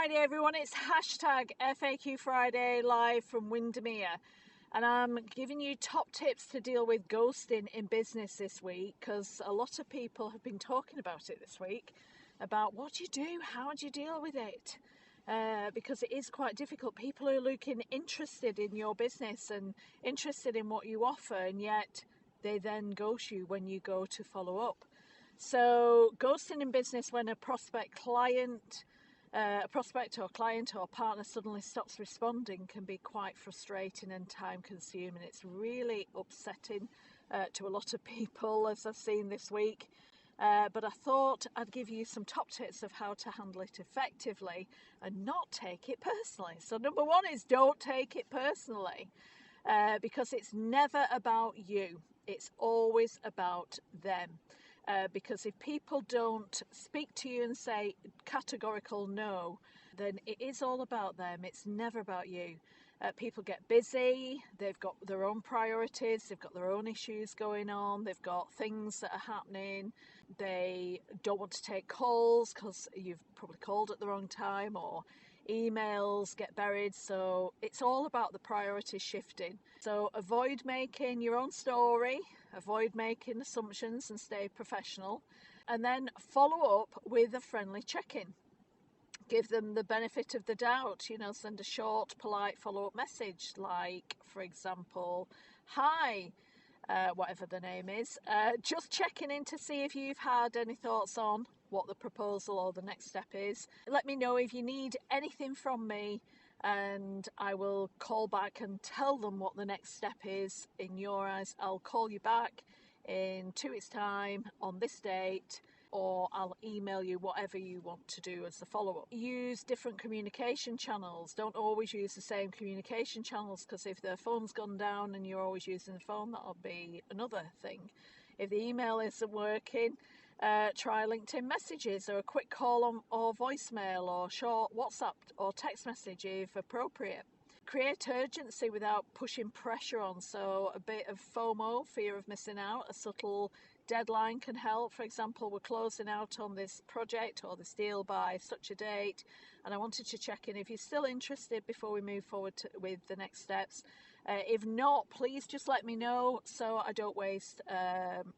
Friday, everyone. It's hashtag FAQ Friday live from Windermere. And I'm giving you top tips to deal with ghosting in business this week, because a lot of people have been talking about it this week, about what do you do, how do you deal with it? Because it is quite difficult. People are looking interested in your business and interested in what you offer, and yet they then ghost you when you go to follow up. So ghosting in business when a prospect or client or partner suddenly stops responding can be quite frustrating and time consuming. It's really upsetting to a lot of people, as I've seen this week. But I thought I'd give you some top tips of how to handle it effectively and not take it personally. So number one is don't take it personally, because it's never about you. It's always about them. Because if people don't speak to you and say categorical no, then it is all about them. It's never about you. People get busy, they've got their own priorities, they've got their own issues going on, they've got things that are happening, they don't want to take calls because you've probably called at the wrong time, or emails get buried. So it's all about the priority shifting. So avoid making your own story, avoid making assumptions and stay professional, and then follow up with a friendly check-in. Give them the benefit of the doubt, send a short, polite follow-up message like, for example, hi, whatever the name is, just checking in to see if you've had any thoughts on what the proposal or the next step is. Let me know if you need anything from me, and I will call back and tell them what the next step is. In your eyes, I'll call you back in 2 weeks' time on this date, or I'll email you whatever you want to do as the follow-up. Use different communication channels. Don't always use the same communication channels, because if their phone's gone down and you're always using the phone, that'll be another thing. If the email isn't working, try LinkedIn messages, or a quick call or voicemail, or short WhatsApp or text message if appropriate. Create urgency without pushing pressure on. So a bit of FOMO, fear of missing out, a subtle deadline can help. For example, we're closing out on this project or this deal by such a date, and I wanted to check in if you're still interested before we move forward with the next steps. If not, please just let me know so I don't waste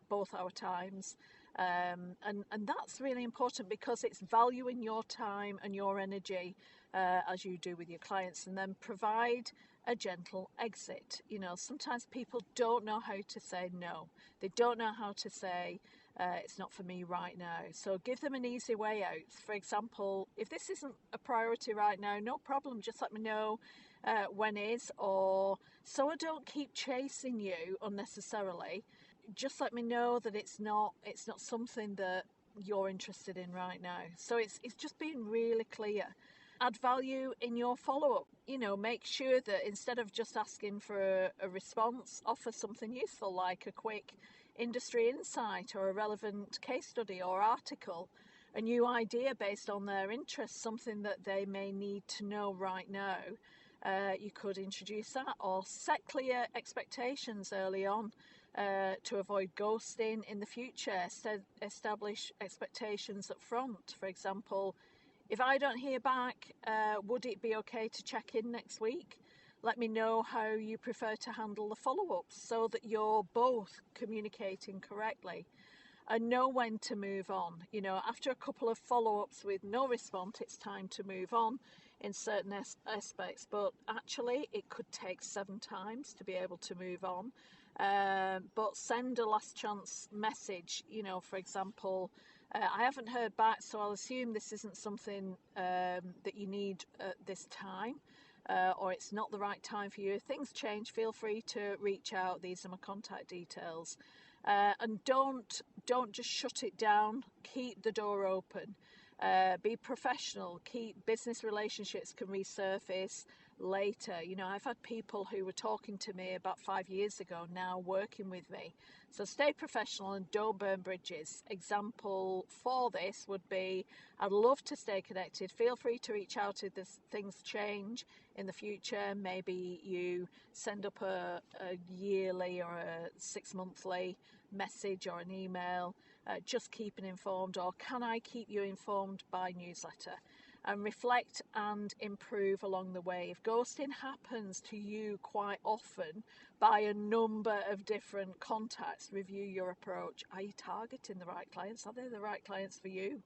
both our times. And that's really important, because it's valuing your time and your energy as you do with your clients. And then provide a gentle exit. Sometimes people don't know how to say no. They don't know how to say it's not for me right now. So give them an easy way out. For example, if this isn't a priority right now, no problem, just let me know when is, or so I don't keep chasing you unnecessarily. Just let me know that it's not something that you're interested in right now. So it's just being really clear. Add value in your follow-up. Make sure that instead of just asking for a response, offer something useful, like a quick industry insight or a relevant case study or article, a new idea based on their interests, something that they may need to know right now. You could introduce that, or set clear expectations early on to avoid ghosting in the future. Establish expectations up front. For example, if I don't hear back, would it be okay to check in next week? Let me know how you prefer to handle the follow-ups, so that you're both communicating correctly. And know when to move on. After a couple of follow-ups with no response, it's time to move on in certain aspects. But actually, it could take 7 times to be able to move on. But send a last chance message. For example, I haven't heard back, so I'll assume this isn't something that you need at this time, or it's not the right time for you. If things change, feel free to reach out. These are my contact details. And don't just shut it down. Keep the door open. Be professional. Keep business relationships can resurface later. I've had people who were talking to me about 5 years ago now working with me. So stay professional and don't burn bridges. Example for this would be, I'd love to stay connected. Feel free to reach out if things change in the future. Maybe you send up a yearly or a 6-monthly message or an email, just keeping informed, or can I keep you informed by newsletter? and reflect and improve along the way. If ghosting happens to you quite often by a number of different contacts, review your approach. Are you targeting the right clients? Are they the right clients for you?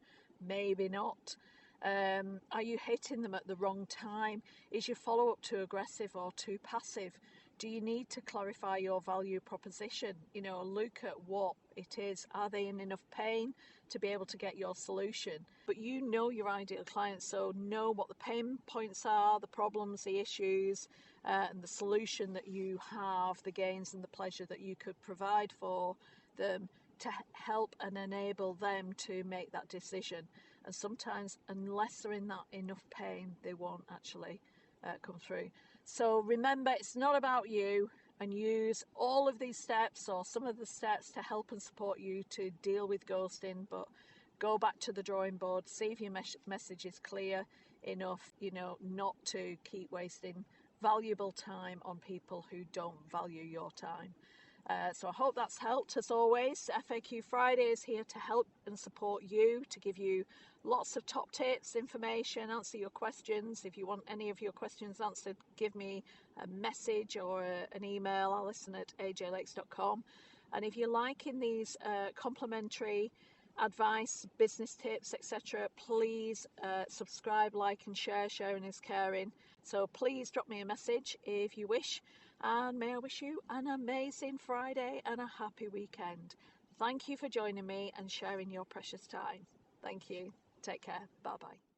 Maybe not. Are you hitting them at the wrong time? Is your follow-up too aggressive or too passive? Do you need to clarify your value proposition? Look at what it is. Are they in enough pain to be able to get your solution? But you know your ideal client, so know what the pain points are, the problems, the issues, and the solution that you have, the gains and the pleasure that you could provide for them to help and enable them to make that decision. And sometimes, unless they're in that enough pain, they won't actually come through. So remember, it's not about you, and use all of these steps or some of the steps to help and support you to deal with ghosting, but go back to the drawing board, see if your message is clear enough, not to keep wasting valuable time on people who don't value your time. So I hope that's helped. As always, FAQ Friday is here to help and support you, to give you lots of top tips, information, answer your questions. If you want any of your questions answered, give me a message or an email, alison@ajlakes.com. And if you're liking these complimentary advice, business tips, etc., please subscribe, like and share. Sharing is caring. So please drop me a message if you wish. And may I wish you an amazing Friday and a happy weekend. Thank you for joining me and sharing your precious time. Thank you. Take care. Bye-bye.